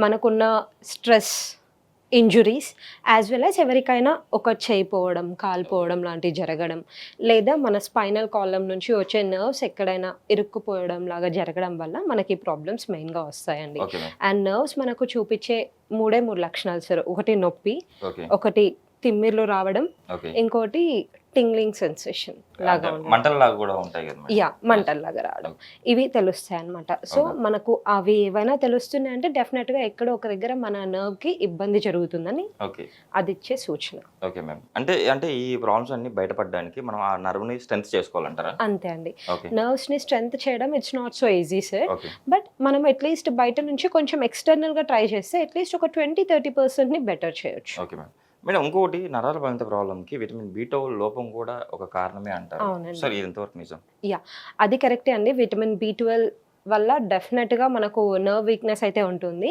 మనకున్న stress, injuries as well as ఎవరికైనా ఒక చేయి పోవడం, కాలు పోవడం లాంటివి జరగడం, లేదా మన స్పైనల్ కాలమ్ నుంచి వచ్చే నర్వ్స్ ఎక్కడైనా ఇరుక్కుపోవడం లాగా జరగడం వల్ల మనకి ప్రాబ్లమ్స్ మెయిన్గా వస్తాయండి. Okay ma'am. అండ్ నర్వ్స్ మనకు చూపించే మూడే మూడు లక్షణాలు సార్. ఒకటి నొప్పి, ఓకే ఒకటి తిమ్మిర్లు రావడం, ఓకే. ఇంకోటి టింగ్లింగ్ సెన్సేషన్ లాగా ఉండడం. మంటల్లాగా కూడా ఉంటాయి కదా మేడం? యా, మంటల్లాగా రావడం, ఇవి తెలుస్తాయి అన్నమాట. So Okay. మనకు అవి ఏవైనా తెలుస్తున్నాయి అంటే డెఫినెట్గా ఎక్కడో ఒక దగ్గర మన నర్వ్కి ఇబ్బంది జరుగుతుందని ఓకే అది ఇచ్చే సూచన. Okay ma'am. అంటే అంటే ఈ ప్రాబ్లమ్స్ అన్ని బయటపడడానికి మనం ఆ నర్వ్ని స్ట్రెంత్ చేసుకోవాలంటారా? అంతే అండి. ఓకే నర్వ్స్ని స్ట్రెంత్ చేయడం it's not so easy sir. Okay but మనం అట్లీస్ట్ బయట నుంచి కొంచెం ఎక్స్టర్నల్గా ట్రై చేస్తే అట్లీస్ట్ ఒక 20-30%ని బెటర్ చేయొచ్చు. Okay ma'am. మేడం ఇంకొకటి నరాల బలహీనత ప్రాబ్లంకి విటమిన్ B12 లోపం కూడా ఒక కారణమే అంటారు. అవునండి. సార్ ఇది ఎంతవరకు నిజం? యా, అది కరెక్టే అండి. విటమిన్ B12 వల్ల డెఫినెట్గా మనకు నర్వ్ వీక్నెస్ అయితే ఉంటుంది.